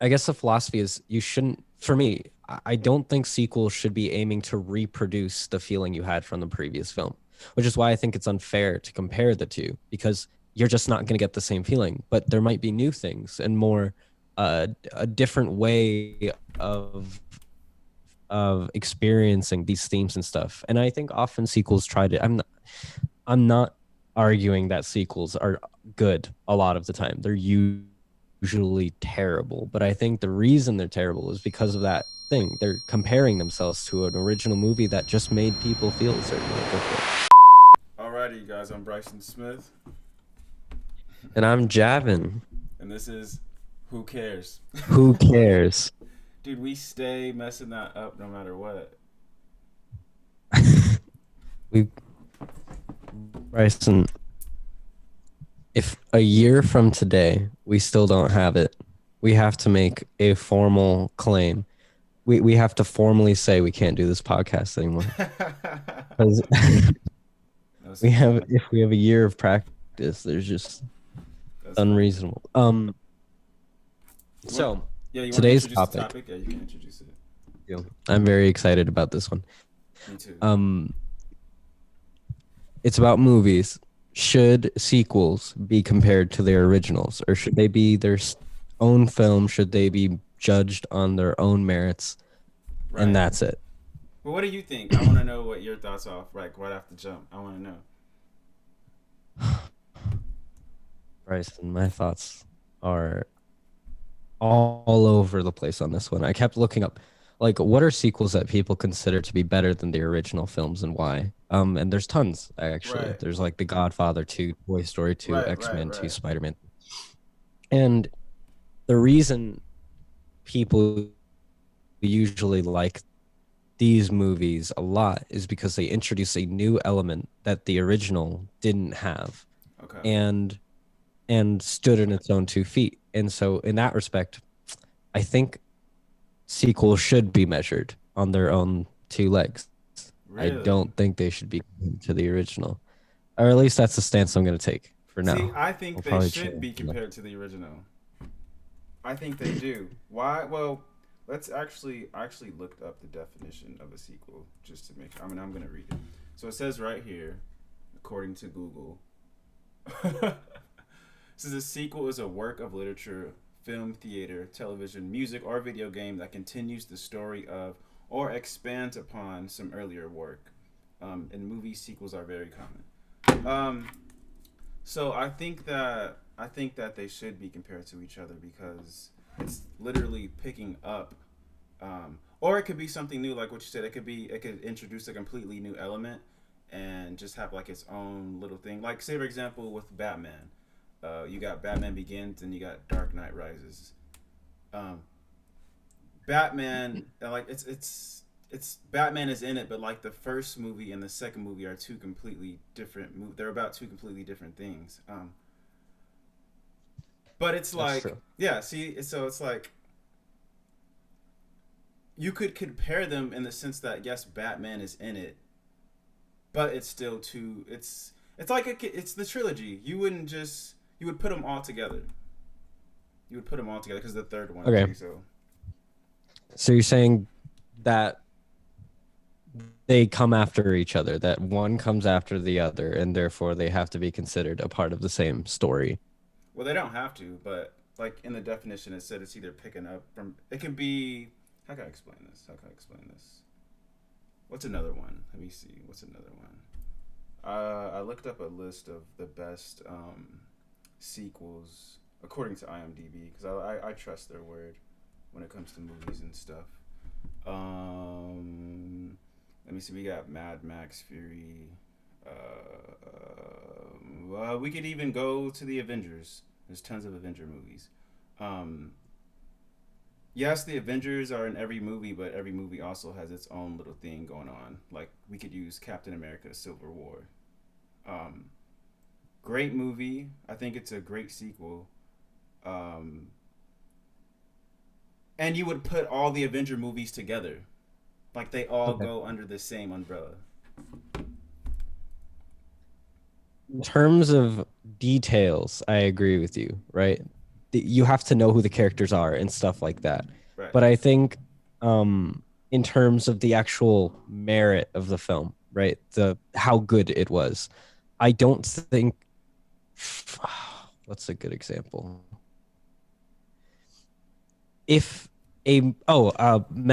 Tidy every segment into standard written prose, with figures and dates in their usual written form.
I guess the philosophy is you shouldn't, for me, I don't think sequels should be aiming to reproduce the feeling you had from the previous film, which is why I think it's unfair to compare the two because you're just not going to get the same feeling. But there might be new things and more a different way of experiencing these themes and stuff. And I think often sequels try to. I'm not arguing that sequels are good a lot of the time. They're usually terrible, but I think the reason they're terrible is because of that thing. They're comparing themselves to an original movie that just made people feel a certain way before. Alrighty, you guys, I'm Bryson Smith, And I'm Javin. and this is Who Cares? Who cares? Dude, we stay messing that up no matter what. we Bryson, if a year from today we still don't have it, we have to make a formal claim. We have to formally say we can't do this podcast anymore. Because No we have sequel. if we have a year of practice, there's just That's funny. unreasonable. You want? So Yeah, you want to today's introduce the topic, topic? Yeah, you can introduce it. I'm very excited about this one. Me too. Um, it's about movies. Should sequels be compared to their originals, or should they be their own film? Should they be judged on their own merits? And Right. that's it. Well, what do you think? I want to know what your thoughts are. Right off the jump. I want to know. Bryson, my thoughts are all over the place on this one. I kept looking up like what are sequels that people consider to be better than the original films and why? And there's tons actually. Right. There's like The Godfather 2, Toy Story 2, Right. Right. X-Men 2, Right. Spider-Man. And the reason people usually like these movies a lot is because they introduce a new element that the original didn't have Okay. and stood on its own 2 feet. And so in that respect, I think sequels should be measured on their own 2 legs. I Really? don't think they should be to the original, or at least that's the stance I'm going to take for See, now. I I'll think they probably should change. be compared to the original. I think they do. Why? Well, let's actually I actually looked up the definition of a sequel just to make. I mean, I'm gonna read it. So it says right here, according to Google, it says a sequel is a work of literature, film, theater, television, music, or video game that continues the story of or expands upon some earlier work. In movies, sequels are very common. So I think that they should be compared to each other because it's literally picking up, or it could be something new, like what you said. It could introduce a completely new element and just have like its own little thing. Like say for example with Batman, you got Batman Begins and you got Dark Knight Rises. Um, Batman, like it's Batman is in it, but like the first movie and the second movie are two completely different. They're about two completely different things. But it's That's like, true. yeah, see, so it's like you could compare them in the sense that yes, Batman is in it, but it's still two. It's like it's the trilogy. You would put them all together. You would put them all together because the third one Okay, too. So so you're saying that they come after each other, that one comes after the other, and therefore they have to be considered a part of the same story. well, they don't have to, but like in the definition, it said it's either picking up from. It can be. How can I explain this? How can I explain this? What's another one? Let me see. What's another one? I looked up a list of the best sequels according to IMDb because I trust their word when it comes to movies and stuff. Let me see. We got Mad Max Fury. Well, we could even go to the Avengers. There's tons of Avenger movies. Um, yes, the Avengers are in every movie, but every movie also has its own little thing going on. Like we could use Captain America: Civil War. Um, Great movie. I think it's a great sequel. Um, and you would put all the Avenger movies together, like they all Okay. go under the same umbrella. In terms of details, I agree with you, right? you have to know who the characters are and stuff like that. Right. But I think in terms of the actual merit of the film, right? The how good it was. I don't think what's a good example? If Men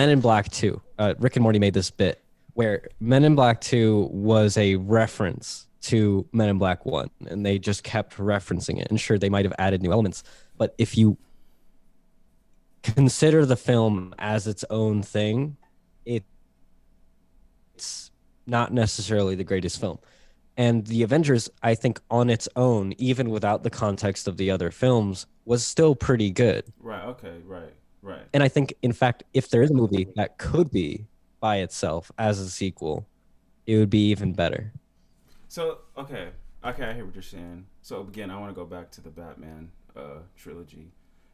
in Black 2, Rick and Morty made this bit where Men in Black 2 was a reference to Men in Black 1, and they just kept referencing it. And sure, they might have added new elements, but if you consider the film as its own thing, it's not necessarily the greatest film. And the Avengers, I think, on its own, even without the context of the other films, was still pretty good. Right. Okay. Right. Right. And I think, in fact, if there is a movie that could be by itself as a sequel, it would be even better. So okay, okay, I hear what you're saying. So again, I want to go back to the Batman trilogy.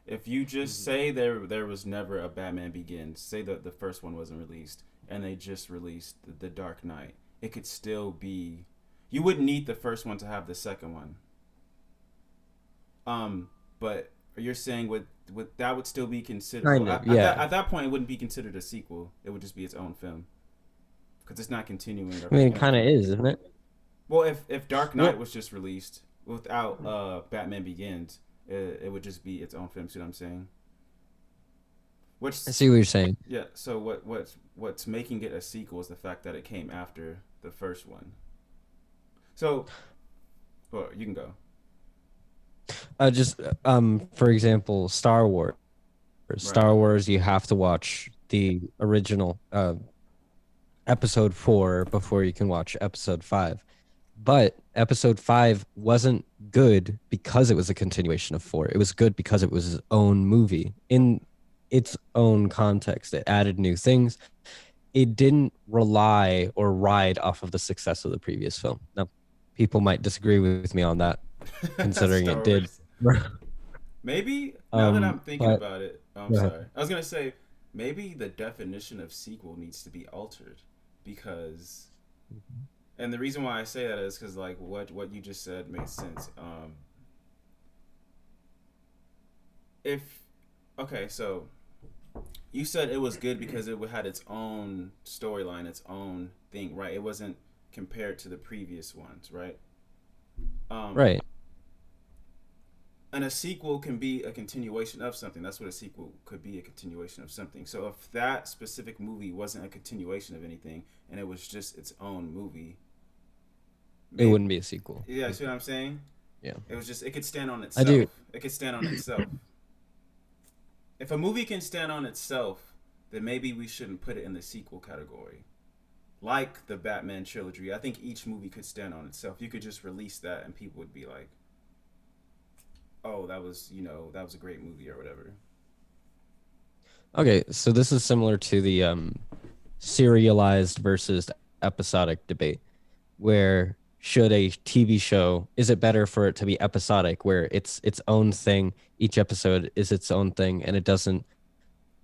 If you just Mhm. say there was never a Batman Begins, say that the first one wasn't released, and they just released the Dark Knight, it could still be. You wouldn't need the first one to have the second one. But you're saying with that would still be considered. Well, Kind of, yeah. at that point, it wouldn't be considered a sequel. It would just be its own film because it's not continuing or I mean, it picking up kind of from. is, isn't it? Well, if Dark Knight Well, was just released without Batman Begins, it would just be its own film. See what I'm saying? Which I see what you're saying. yeah. So what's making it a sequel is the fact that it came after the first one. So well, you can go. Just for example, Star Wars. Right. Star Wars, you have to watch the original episode 4 before you can watch episode 5. But episode 5 wasn't good because it was a continuation of 4. It was good because it was its own movie in its own context. It added new things. It didn't rely or ride off of the success of the previous film. Now, people might disagree with me on that, considering it Star did. Wars. Maybe now that I'm thinking But about it, oh, I'm go ahead. sorry. I was gonna say maybe the definition of sequel needs to be altered because, and the reason why I say that is because like what you just said makes sense. If okay, so you said it was good because it had its own storyline, its own thing, right? It wasn't compared to the previous ones, right? Um, Right. and a sequel can be a continuation of something. That's what a sequel could be, a continuation of something. So if that specific movie wasn't a continuation of anything and it was just its own movie, It maybe wouldn't be a sequel. yeah, see what I'm saying? Yeah. It was just it could stand on I do. itself. It could stand on itself. If a movie can stand on itself, then maybe we shouldn't put it in the sequel category. Like the Batman trilogy, I think each movie could stand on itself. You could just release that and people would be like, "Oh, that was, that was a great movie or whatever." Okay, so this is similar to the serialized versus episodic debate, where should a TV show, is it better for it to be episodic, where it's its own thing, each episode is its own thing, and it doesn't,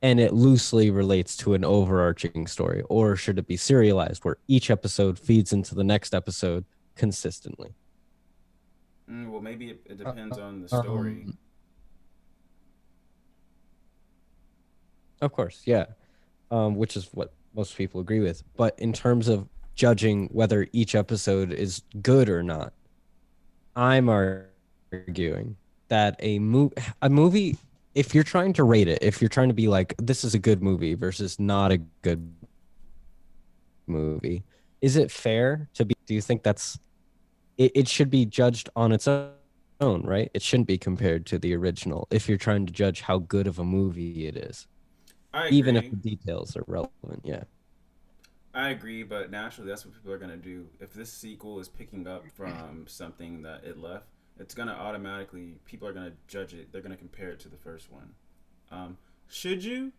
and it loosely relates to an overarching story, or should it be serialized, where each episode feeds into the next episode consistently? Well, maybe it Uh, depends on the story. Um, of course, yeah, which is what most people agree with. But in terms of judging whether each episode is good or not, I'm arguing that a movie, if you're trying to rate it, if you're trying to be like, this is a good movie versus not a good movie, is it fair to be, do you think it should be judged on its own, right? It shouldn't be compared to the original if you're trying to judge how good of a movie it is, I even if agree. the details are relevant. Yeah. I agree, but naturally, that's what people are gonna do. If this sequel is picking up from something that it left, it's gonna automatically people are gonna judge it. They're gonna compare it to the first one. Um, should you?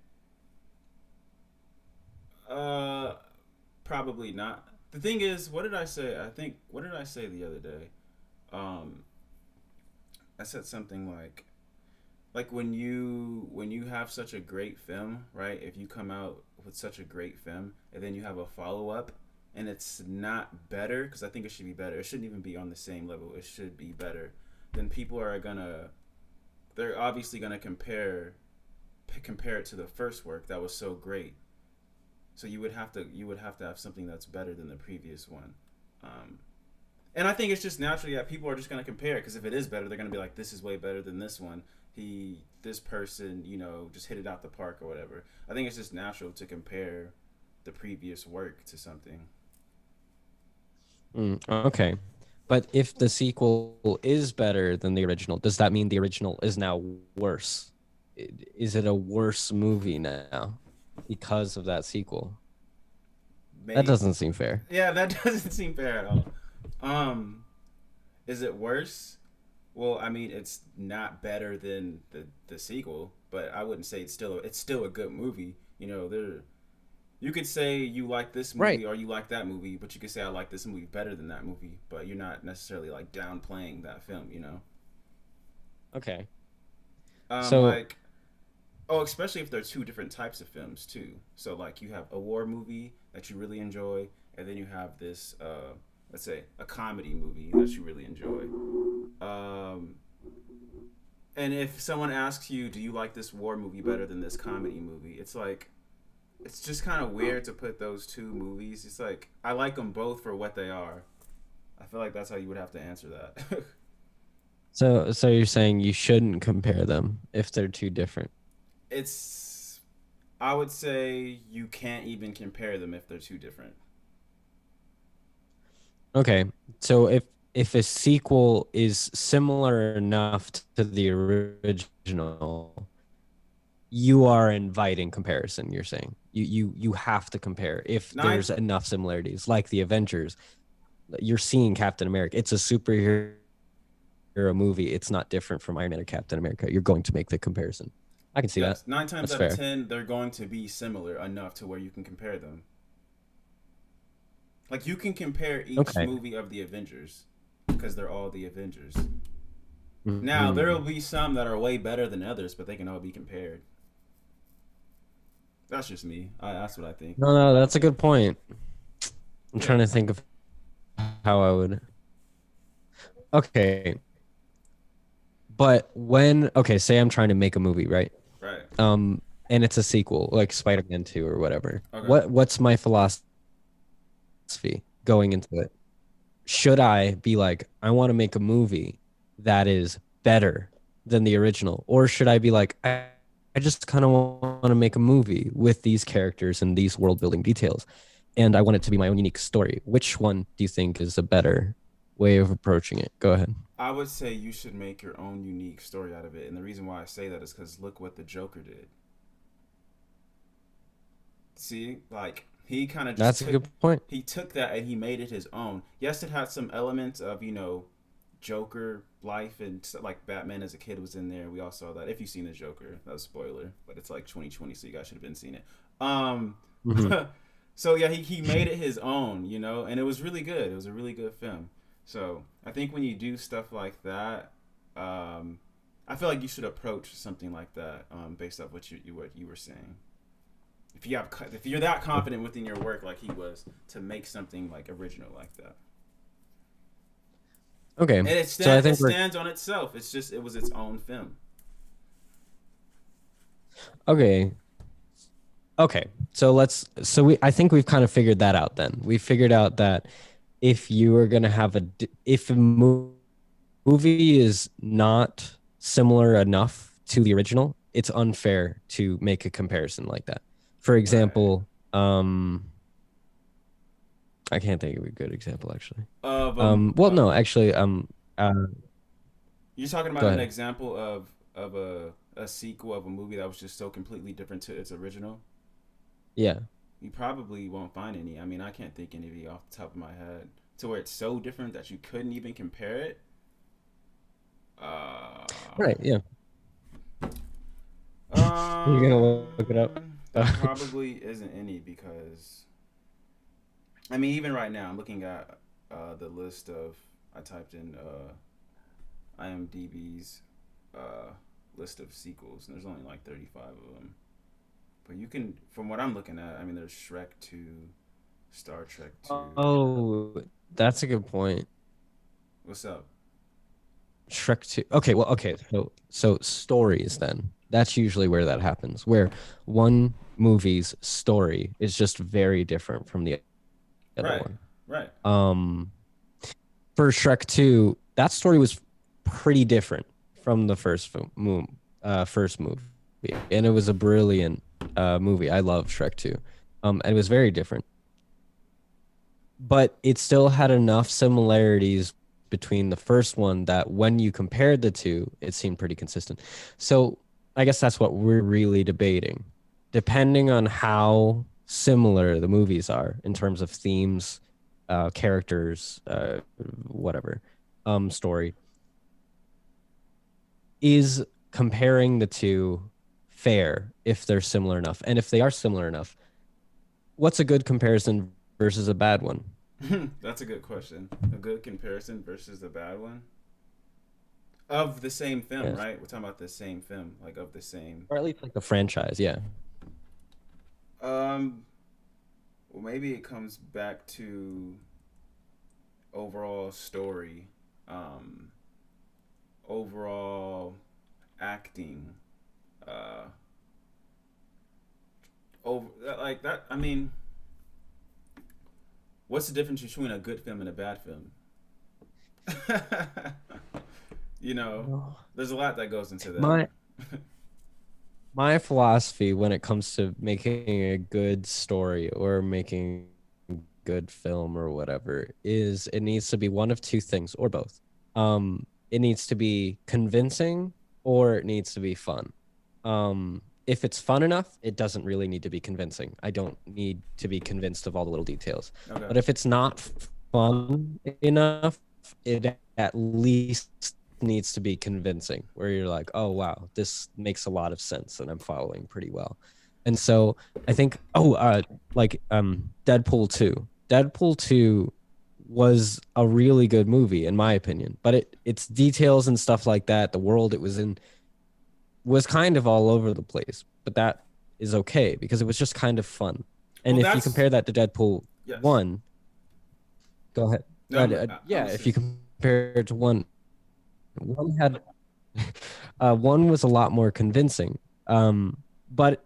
Uh, Probably not. The thing is, what did I say? I think what did I say the other day? Um, I said something like when you have such a great film, right? If you come out with such a great film and then you have a follow up and it's not better, because I think it should be better. It shouldn't even be on the same level. It should be better. Then people are gonna they're obviously going to compare it to the first work that was so great. So you would have to have something that's better than the previous one. Um, and I think it's just naturally that people are just going to compare because if it is better, they're going to be like, this is way better than this one. This person, just hit it out the park or whatever. I think it's just natural to compare the previous work to something. Okay. But if the sequel is better than the original, does that mean the original is now worse? Is it a worse movie now because of that sequel? That May doesn't seem fair. Yeah, that doesn't seem fair at all. Um, is it worse? Well, I mean, it's not better than the sequel, but I wouldn't say it's still a good movie. There you could say you like this Right. movie or you like that movie, but you could say I like this movie better than that movie, but you're not necessarily like downplaying that film. Okay. So, Like especially if they're two different types of films too. So like you have a war movie that you really enjoy, and then you have this let's say a comedy movie that you really enjoy. Um, and if someone asks you, "Do you like this war movie better than this comedy movie?" It's like it's just kind of weird to put those two movies. It's like I like them both for what they are. I feel like that's how you would have to answer that. so you're saying you shouldn't compare them if they're too different. it's I would say you can't even compare them if they're too different. Okay. So if a sequel is similar enough to the original, you are inviting comparison, you're saying. You have to compare if Nine, there's enough similarities, like the Avengers. You're seeing Captain America. It's a superhero movie. It's not different from Iron Man or Captain America. You're going to make the comparison. I can see that. yes, nine times That's out of fair. 10, they're going to be similar enough to where you can compare them. Like you can compare each Okay. movie of the Avengers because they're all the Avengers. Now there will Mhm. be some that are way better than others, but they can all be compared. That's just me. That's what I think. No, that's a good point. I'm Yeah. trying to think of how I would. Okay, but okay, say I'm trying to make a movie, right? Right. And it's a sequel, like Spider-Man 2 or whatever. Okay. What's my philosophy going into it? Should I be like, I want to make a movie that is better than the original? Or should I be like, I just kind of want to make a movie with these characters and these world building details, and I want it to be my own unique story? Which one do you think is a better way of approaching it? Go ahead. I would say you should make your own unique story out of it, and the reason why I say that is because look what the Joker did. See, like he kind of just That's a took good point. he took that and he made it his own. Yes, it had some elements of Joker life and like Batman as a kid was in there. We all saw that. If you've seen the Joker, that was a spoiler, but it's like 2020, so you guys should have been seeing it. Um, Hmm. so yeah, he made it his own, and it was really good. It was a really good film. So I think when you do stuff like that, um, I feel like you should approach something like that based off what you were saying. If you're that confident within your work like he was to make something like original like that, Okay, and it so I stand it think we're stands on itself. It was its own film. okay. Okay, so I think we've kind of figured that out then. We figured out that if you are going to have if a movie is not similar enough to the original, it's unfair to make a comparison like that. For Right. example, I can't think of a good example actually. Of Well, no, actually, uh, you're talking go about an ahead. example of a sequel of a movie that was just so completely different to its original. Yeah. You probably won't find any. I mean, I can't think any off the top of my head to where it's so different that you couldn't even compare it. Uh, Right. Yeah. You're gonna look it up. there probably isn't any because I mean, even right now, I'm looking at the list of. I typed in IMDb's uh, list of sequels, and there's only like 35 of them. But you can, from what I'm looking at, I mean, there's Shrek 2, Star Trek 2. Oh, that's a good point. What's up? Shrek 2. Okay, well, okay. So stories then. That's usually where that happens, where one movie's story is just very different from the other Right. one. Right. Um for Shrek 2, that story was pretty different from the first movie. And it was a brilliant movie. I love Shrek 2. And it was very different, but it still had enough similarities between the first one that when you compared the two, it seemed pretty consistent. So I guess that's what we're really debating. Depending on how similar the movies are in terms of themes, characters, whatever, story, is comparing the two fair if they're similar enough? And if they are similar enough, what's a good comparison versus a bad one? That's a good question. A good comparison versus a bad one of the same film, Yes. right? We're talking about the same film, like of the same. Or at least like the franchise, yeah. Um, well, maybe it comes back to overall story, um, overall acting, uh, over like that. I mean, what's the difference between a good film and a bad film? You know, No. there's a lot that goes into that. My my philosophy when it comes to making a good story or making good film or whatever is it needs to be one of two things or both. It needs to be convincing or it needs to be fun. If it's fun enough, it doesn't really need to be convincing. I don't need to be convinced of all the little details. Okay. But if it's not fun enough, it at least needs to be convincing, where you're like, oh, wow, this makes a lot of sense and I'm following pretty well. And so I think, Deadpool 2. Deadpool 2 was a really good movie, in my opinion, but its details and stuff like that, the world it was in, was kind of all over the place, but that is okay because it was just kind of fun. Well, And if you that's compare that to Deadpool yes. 1, go ahead. No, I'm Yeah, if you listening. compare it to one had one was a lot more convincing. But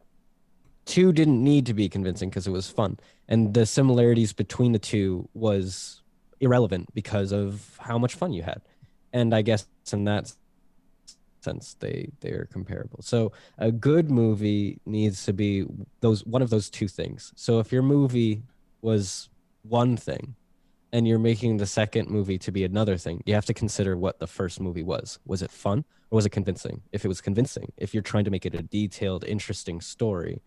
two didn't need to be convincing because it was fun. And the similarities between the two was irrelevant because of how much fun you had. And I guess in that sense they're comparable. So a good movie needs to be those one of those two things. So if your movie was one thing and you're making the second movie to be another thing, you have to consider what the first movie was. Was it fun or was it convincing? If it was convincing, if you're trying to make it a detailed, interesting story,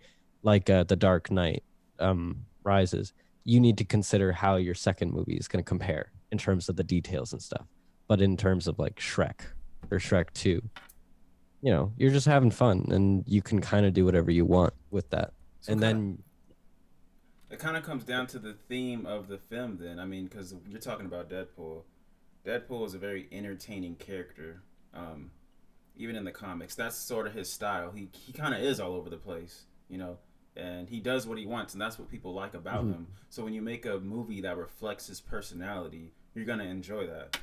like The Dark Knight Rises, you need to consider how your second movie is going to compare in terms of the details and stuff. But in terms of like Shrek or Shrek 2, you're just having fun and you can kind of do whatever you want with that. So And kind of then, it kind of comes down to the theme of the film. Then I mean, because you're talking about Deadpool. Deadpool is a very entertaining character. Um, Even in the comics, that's sort of his style. He kind of is all over the place, you know, and he does what he wants, and that's what people like about mhm, him. So when you make a movie that reflects his personality, you're gonna enjoy that.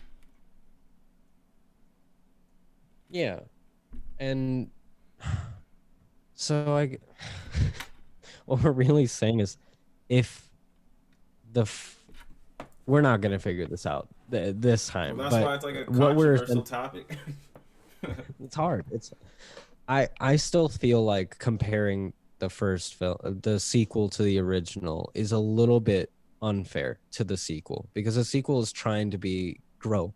yeah. And so what we're really saying is if the we're not going to figure this out this Well, time, that's but why it's like a what we're controversial topic. it's hard. I still feel like comparing the first film, the sequel to the original, is a little bit unfair to the sequel because the sequel is trying to be grow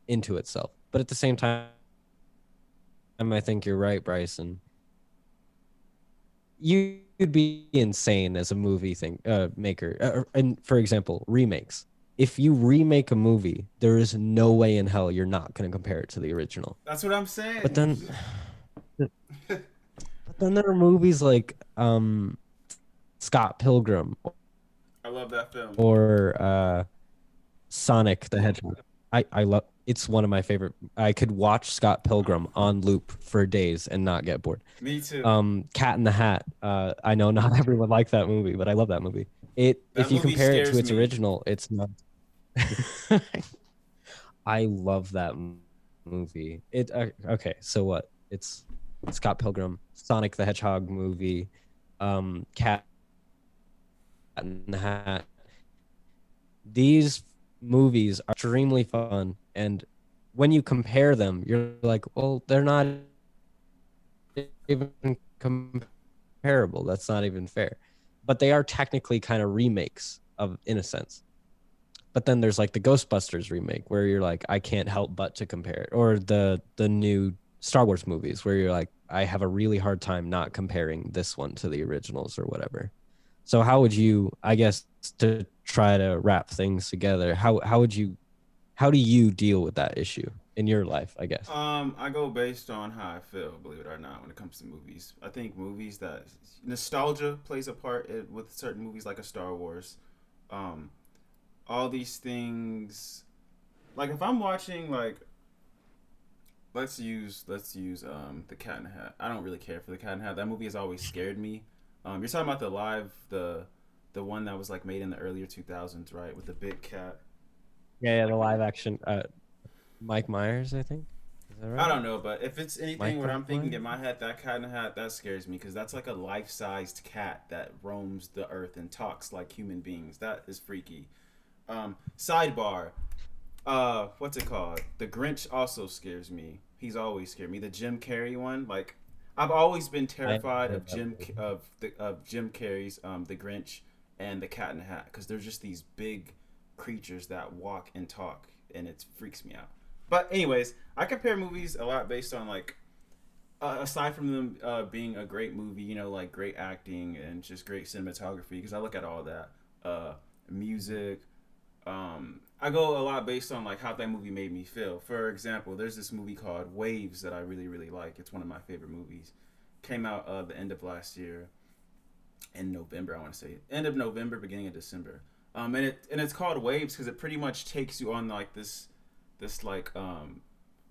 into itself. But at the same time, I think you're right, Bryson. You'd be insane as a movie thing maker. And for example, remakes. If you remake a movie, there is no way in hell you're not going to compare it to the original. That's what I'm But saying. then But then there are movies like Scott Pilgrim I love that film. or Sonic the Hedgehog. I love it's one of my favorite. I could watch Scott Pilgrim on loop for days and not get bored. Me too. Cat in the Hat. I know not everyone likes that movie, but I love that movie. That If you movie compare it to scares its me. original, it's not. I love that movie. movie. It okay. So what? It's Scott Pilgrim, Sonic the Hedgehog movie, Cat in the Hat. These movies are extremely fun, and when you compare them, you're like, well, they're not even comparable. That's not even fair. But they are technically kind of remakes of, in a sense. But then there's like the Ghostbusters remake where you're like, I can't help but to compare it, or the new Star Wars movies where you're like, I have a really hard time not comparing this one to the originals or whatever. So how would you, I guess, to try to wrap things together, how do you deal with that issue in your life, I guess? I go based on how I feel, believe it or not, when it comes to movies. I think movies that nostalgia plays a part with certain movies like a Star Wars. Um, all these things, like if I'm watching like let's use the Cat in the Hat. I don't really care for the Cat in the Hat. That movie has always scared me. You're talking about the one that was like made in the earlier 2000s, right, with the big cat. Yeah, the live action Mike Myers, I think. Is that I right? don't know, but if it's anything what Michael I'm thinking in Myers? my head, that Cat in the Hat, that scares me because that's like a life-sized cat that roams the earth and talks like human beings. That is freaky. Sidebar. What's it called? The Grinch also scares me. He's always scared me. The Jim Carrey one, like, I've always been I haven't terrified heard of that movie. Jim Carrey's The Grinch and the Cat in the Hat because they're just these big creatures that walk and talk, and it freaks me out. But anyways, I compare movies a lot based on like aside from them being a great movie, you know, like great acting and just great cinematography, because I look at all that music. I go a lot based on like how that movie made me feel. For example, there's this movie called Waves that I really really like. It's one of my favorite movies. Came out the end of last year in November. I want to say end of November, beginning of December. And it's called Waves because it pretty much takes you on like this like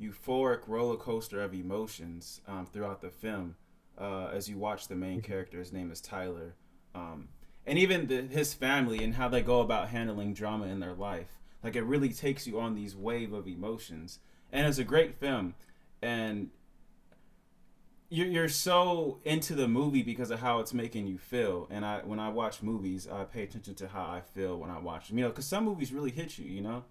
euphoric roller coaster of emotions throughout the film as you watch the main character. His name is Tyler, and even his family and how they go about handling drama in their life. Like it really takes you on these wave of emotions, and it's a great film. And you're so into the movie because of how it's making you feel. And I when I watch movies, I pay attention to how I feel when I watch them. You know, because some movies really hit you. You know,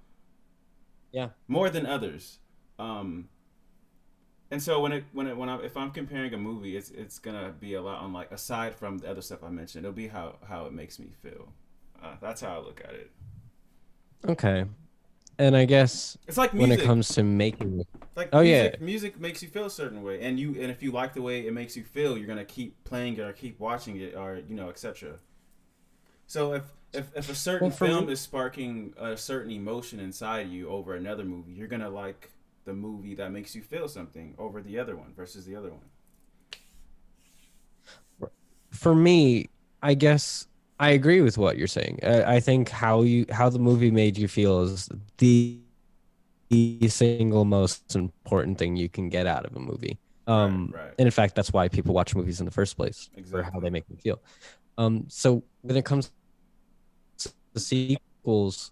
Yeah. more than others. Um, and so when I if I'm comparing a movie, it's gonna be a lot on like aside from the other stuff I mentioned, it'll be how it makes me feel. That's how I look at it. Okay. And I guess It's like when it music. comes to making, Like oh yeah, music makes you feel a certain way, and if you like the way it makes you feel, you're gonna keep playing it or keep watching it or etc. So if a certain well for film me, is sparking a certain emotion inside you over another movie, you're gonna like the movie that makes you feel something over the other one versus the other one. for me, I guess I agree with what you're saying. I think how the movie made you feel is the single most important thing you can get out of a movie. Right, right, And in fact, that's why people watch movies in the first place, for how exactly. they make them feel. So when it comes to the sequels,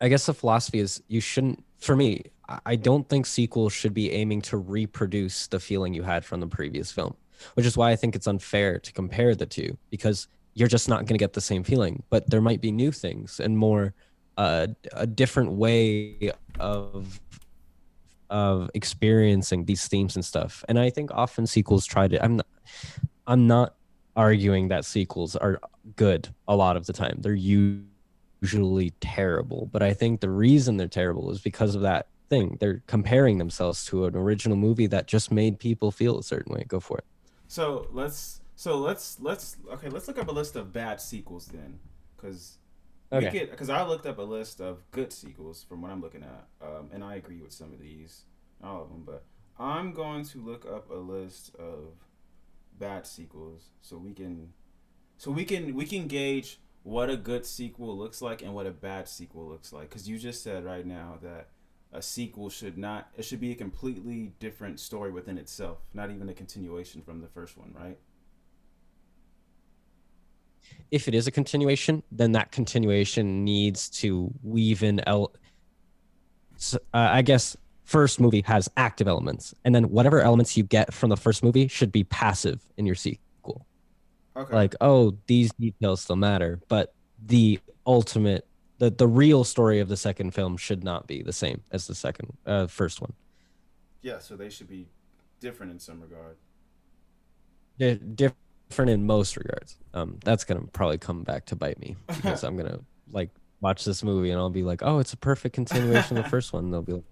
I guess the philosophy is you shouldn't, for me, I don't think sequels should be aiming to reproduce the feeling you had from the previous film, which is why I think it's unfair to compare the two because you're just not going to get the same feeling. But there might be new things and more a different way of experiencing these themes and stuff. And I think often sequels try to. I'm not arguing that sequels are good a lot of the time. They're usually terrible, but I think the reason they're terrible is because of that thing. They're comparing themselves to an original movie that just made people feel a certain way. Go for it. So let's okay. Let's look up a list of bad sequels then, because Okay. because I looked up a list of good sequels from what I'm looking at, and I agree with some of these, not all of them, but I'm going to look up a list of bad sequels so we can gauge what a good sequel looks like and what a bad sequel looks like. Because you just said right now that a sequel should not it should be a completely different story within itself, not even a continuation from the first one, right? If it is a continuation, then that continuation needs to weave in I guess first movie has active elements, and then whatever elements you get from the first movie should be passive in your sequel. Okay. Like, oh, these details still matter, but the ultimate, the real story of the second film should not be the same as the second first one. Yeah, so they should be different in some regard. They're different in most regards. That's gonna probably come back to bite me because I'm gonna like watch this movie and I'll be like, oh, it's a perfect continuation of the first one. And they'll be like,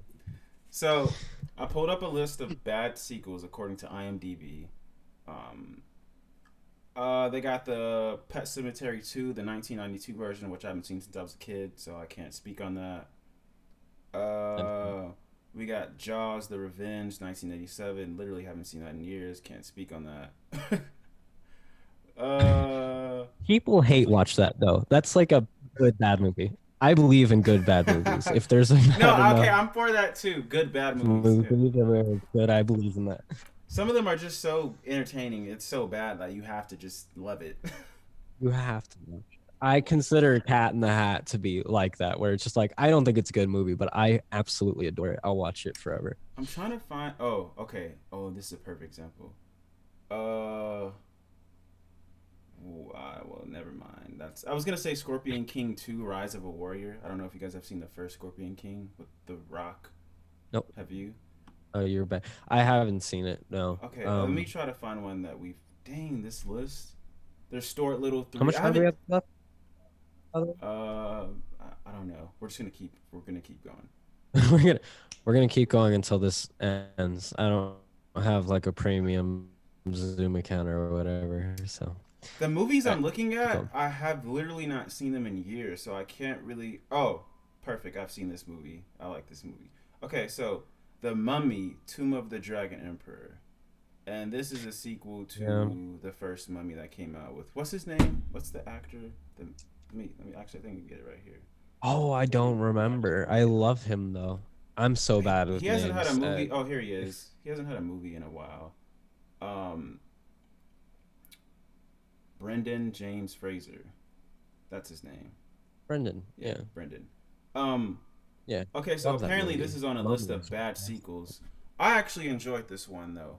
So, I pulled up a list of bad sequels according to IMDb. Um, they got the Pet Cemetery 2, the 1992 version, which I haven't seen since I was a kid, so I can't speak on that. Uh, we got Jaws: The Revenge, 1987. Literally haven't seen that in years. Can't speak on that. uh, people hate watch that though. That's like a good bad movie. I believe in good bad movies. If there's a bad no, okay, enough I'm for that too. Good, bad movies. Yeah. movie that are good, I believe in that. Some of them are just so entertaining. It's so bad that you have to just love it. You have to watch it. I consider Cat in the Hat to be like that, where it's just like I don't think it's a good movie, but I absolutely adore it. I'll watch it forever. I'm trying to find. Oh, okay. Oh, this is a perfect example. Uh, well, never mind. That's. I was gonna say Scorpion King 2: Rise of a Warrior. I don't know if you guys have seen the first Scorpion King with The Rock. Nope. Have you? Oh, you're bad. I haven't seen it. No. Okay, let me try to find one that we've. Dang, this list. There's Stuart Little How 3. much I time do we haven't. have left? I don't know. We're just gonna keep. We're gonna keep going. we're gonna we're gonna keep going until this ends. I don't have like a premium Zoom account or whatever, so. The movies All I'm right, looking keep at, going. I have literally not seen them in years, so I can't really. Oh, perfect. I've seen this movie. I like this movie. Okay, so The Mummy: Tomb of the Dragon Emperor, and this is a sequel Yeah. to the first Mummy that came out with what's his name? What's the actor? Let me actually I think we can get it right here. Oh, I don't remember. I love him though. I'm so He, bad he with hasn't had a names. movie. Oh, here he If is. He hasn't had a movie in a while. Um, Brendan James Fraser. That's his name. Brendan, Yeah, yeah, Brendan. Um, yeah, okay, so love that apparently this movie. is on a Love list it. of bad sequels. I actually enjoyed this one though.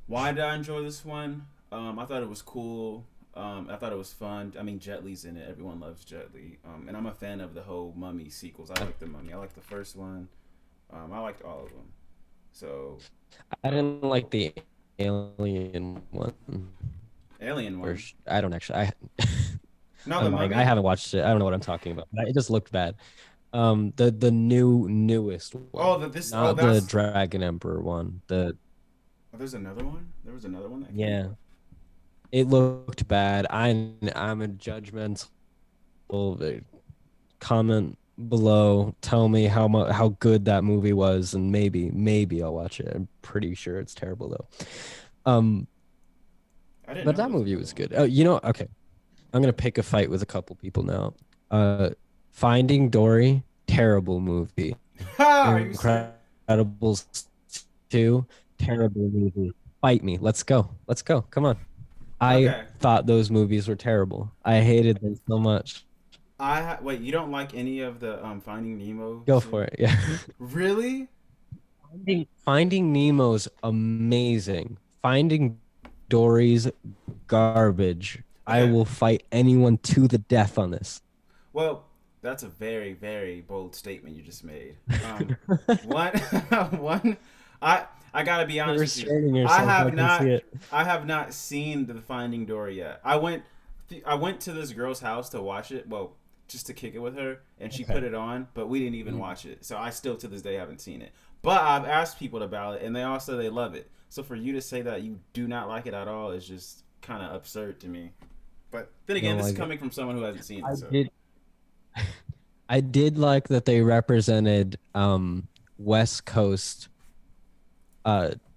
Why did I enjoy this one? I thought it was cool. I thought it was fun. I mean, Jet Li's in it. Everyone loves Jet Li. And I'm a fan of the whole Mummy sequels. I like the Mummy. I like the first one. I liked all of them. So, I didn't like the Alien one. Alien Or one. I don't actually. No, the I'm lying. I Mummy. haven't watched it. I don't know what I'm talking about. It just looked bad. The newest Oh, one, the this. Oh, not the that's. Dragon Emperor one. The Oh, there's another one. There was another one that came Yeah, out. it looked bad. I'm a judgmental. Comment below. Tell me how good that movie was, and maybe I'll watch it. I'm pretty sure it's terrible though. Um, I didn't but know there that was movie another was one. good. Oh, okay. I'm gonna pick a fight with a couple people now. Uh, Finding Dory, terrible movie. Ha! Are you serious? Incredibles 2, terrible movie. Fight me. Let's go. Let's go. Come on. I Okay. thought those movies were terrible. I hated them so much. Wait. You don't like any of the Finding Nemo Go series? for it. Yeah. Really? Finding Nemo's amazing. Finding Dory's garbage. I Okay. will fight anyone to the death on this. Well, that's a very, very bold statement you just made. One, one, I gotta be You're honest with you. restraining I yourself. I have can see not, it. I have not seen the Finding Dory yet. I went to this girl's house to watch it. Well, just to kick it with her, and she put Okay. it on, but we didn't even Mm. watch it. So I still, to this day, haven't seen it. But I've asked people about it, and they all say they love it. So for you to say that you do not like it at all is just kind of absurd to me. But then I again, don't this is like it. coming from someone who hasn't seen I it, so. did I did like that they represented West Coast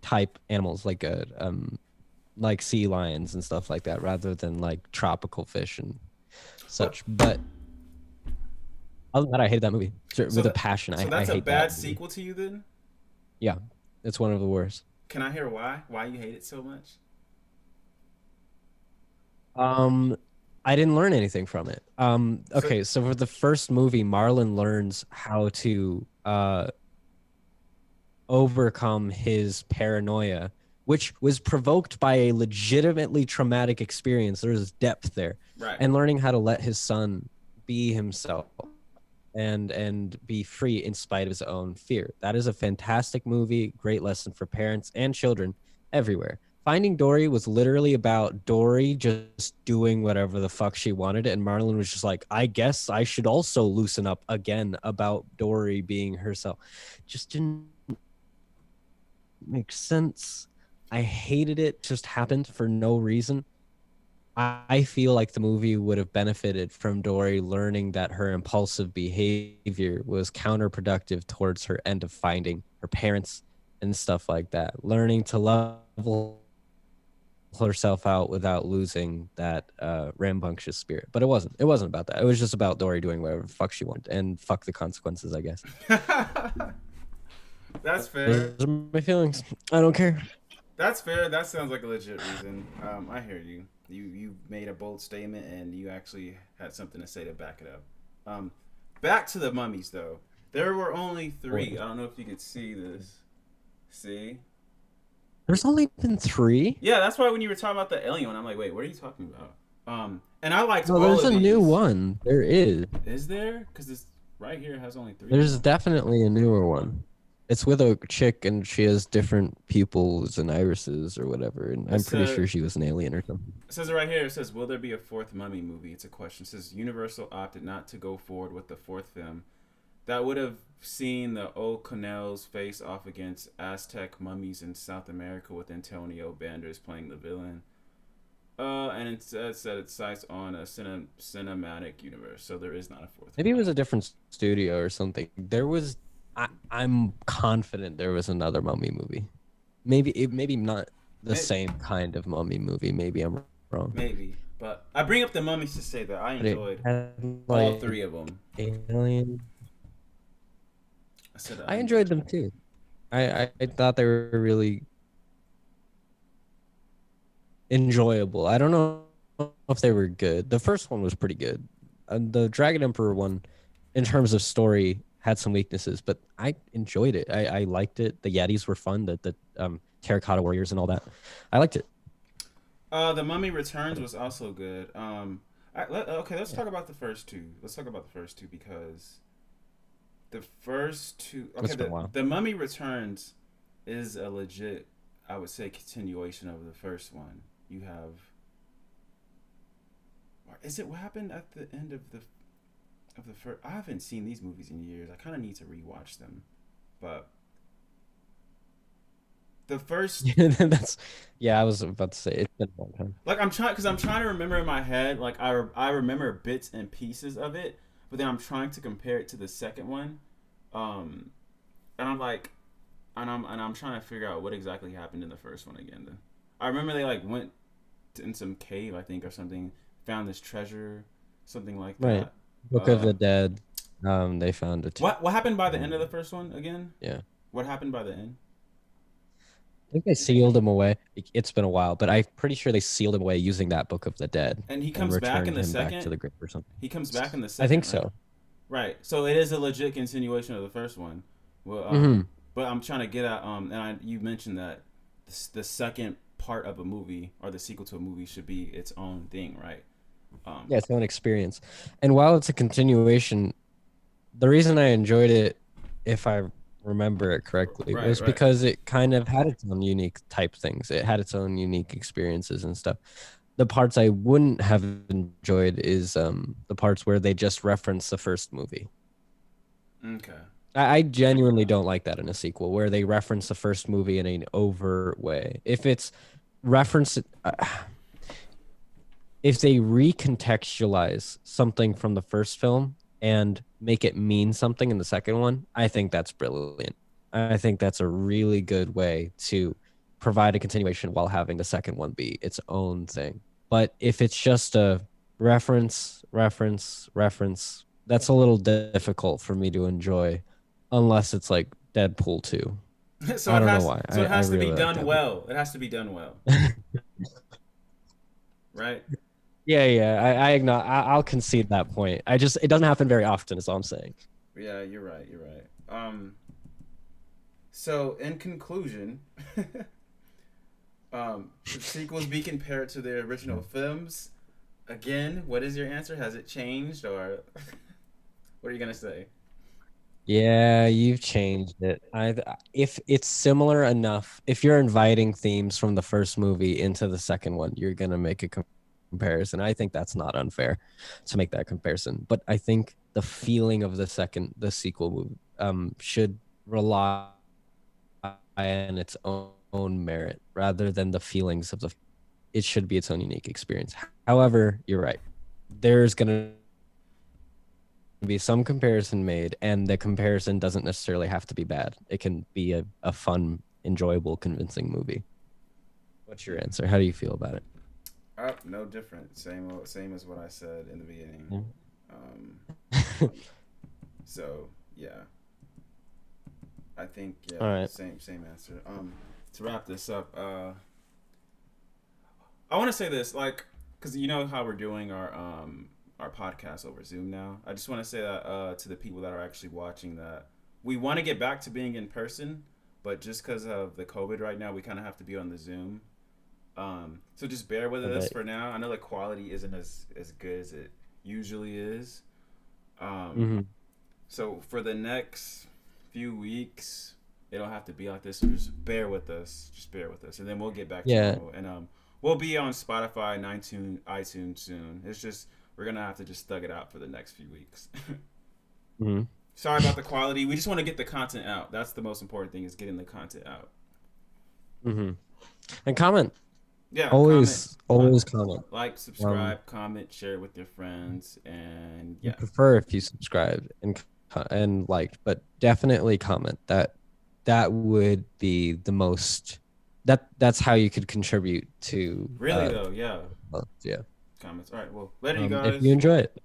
type animals like sea lions and stuff like that rather than like tropical fish and But such. But other than that, I hated that movie so with a that passion. so I that's a hate bad that movie. sequel to you then? Yeah, it's one of the worst. Can I hear why? Why you hate it so much? Um, I didn't learn anything from it. So Okay, so for the first movie, Marlon learns how to overcome his paranoia, which was provoked by a legitimately traumatic experience. There was depth there, Right. and learning how to let his son be himself and be free in spite of his own fear. That is a fantastic movie, great lesson for parents and children everywhere. Finding Dory was literally about Dory just doing whatever the fuck she wanted, and Marlon was just like, I guess I should also loosen up again about Dory being herself. Just didn't make sense. I hated it. Just happened for no reason. I feel like the movie would have benefited from Dory learning that her impulsive behavior was counterproductive towards her end of finding her parents and stuff like that. Learning to level herself out without losing that rambunctious spirit. But it wasn't. It wasn't about that. It was just about Dory doing whatever the fuck she wanted and fuck the consequences, I guess. That's fair. Those are my feelings. I don't care. That's fair. That sounds like a legit reason. I hear you. You made a bold statement and you actually had something to say to back it up. Back to the mummies though. There were only three. I don't know if you could see this. See? There's only been three? Yeah, that's why when you were talking about the alien one, I'm like, wait, what are you talking about? And I liked No, all there's of a new these. one. There is. Is there? Because this right here has only three of There's them. definitely a newer one. It's with a chick and she has different pupils and irises or whatever. And It I'm pretty said sure she was an alien or something. It says it right here. It says, "Will there be a fourth Mummy movie?" It's a question. It says Universal opted not to go forward with the fourth film. That would have seen the old Canals face off against Aztec mummies in South America, with Antonio Banderas playing the villain. And it said it cites on a cinematic universe, so there is not a fourth Maybe it one. was a different studio or something. I'm confident there was another mummy movie. Maybe not the Maybe, same kind of mummy movie. Maybe I'm wrong. maybe, but I bring up the mummies to say that I But it enjoyed had all like three of them. alien. I said I I enjoyed enjoyed them. them too. I thought they were really enjoyable. I don't know if they were good. The first one was pretty good. The Dragon Emperor one, in terms of story, had some weaknesses, but I enjoyed it. I liked it. The Yetis were fun. The terracotta warriors and all that. I liked it. The Mummy Returns was also good. Okay, let's Yeah, talk about the first two. Let's talk about the first two because the first two. Okay, it's been a the while. the Mummy Returns is a legit, I would say, continuation of the first one. You have. Is it what happened at the end of the first? I haven't seen these movies in years. I kind of need to rewatch them, but the first That's yeah. I was about to say it's been a long time. like I'm trying to remember in my head, like I remember bits and pieces of it, but then I'm trying to compare it to the second one, um and I'm like, and I'm trying to figure out what exactly happened in the first one again. I remember they like went in some cave, I think, or something, found this treasure, something like Right. that. Book of uh the Dead. They found it. what happened by the end of the Um, first one again? yeah. What happened by the end? I think they sealed him away. It's been a while, but I'm pretty sure they sealed him away using that Book of the Dead And he and comes back in returned the him back second. to the grave or something. He comes back in the I think second, right? so. Right. So it is a legit continuation of the first one. Well, Hmm. but I'm trying to get at you mentioned that the second part of a movie or the sequel to a movie should be its own thing, right? Um, Yeah, its own experience. And while it's a continuation, the reason I enjoyed it, if I remember it correctly, right, was right. because it kind of had its own unique type things. It had its own unique experiences and stuff. The parts I wouldn't have enjoyed is the parts where they just reference the first movie. Okay. I genuinely don't like that in a sequel where they reference the first movie in an overt way. If it's reference, if they recontextualize something from the first film and make it mean something in the second one, I think that's brilliant. I think that's a really good way to provide a continuation while having the second one be its own thing. But if it's just a reference, that's a little difficult for me to enjoy unless it's like Deadpool 2. so I it don't know has why. so it I has to be really like done Deadpool. well. It has to be done well, right? Yeah. I'll concede that point. It doesn't happen very often, is all I'm saying. Yeah, you're right. You're right. So, in conclusion, should sequels be compared to their original films? Again, what is your answer? Has it changed, or what are you gonna say? Yeah, you've changed it. If it's similar enough, if you're inviting themes from the first movie into the second one, you're gonna make a comparison. I think that's not unfair to make that comparison. But I think the feeling of the sequel movie, should rely on its own merit rather than the feelings of the. It should be its own unique experience. However, you're right. There's gonna be some comparison made, and the comparison doesn't necessarily have to be bad. It can be a fun, enjoyable, convincing movie. What's your answer? How do you feel about it? No different. Same as what I said in the beginning. Yeah. Um, so yeah, I think All yeah, right. same answer. To wrap this up, I want to say this, like, because you know how we're doing our podcast over Zoom now. I just want to say that to the people that are actually watching that we want to get back to being in person, but just because of the COVID right now, we kind of have to be on the Zoom. So just bear with I us bet. for now. I know the quality isn't as good as it usually is. Um, Hmm. so for the next few weeks, it'll have to be like this. So just bear with us. Just bear with us, and then we'll get back to Yeah. normal. And we'll be on Spotify and iTunes soon. It's just we're gonna have to just thug it out for the next few weeks. Hmm. Sorry about the quality. We just want to get the content out. That's the most important thing is getting the content out. Hmm. And comment. Yeah, comment, Always comment. like, Um, subscribe, comment, share with your friends, and we yeah, prefer if you subscribe and liked, but definitely comment. That would be the most. That's how you could contribute to really though, yeah, yeah. comments. All right, well, later, you If you guys. enjoy it.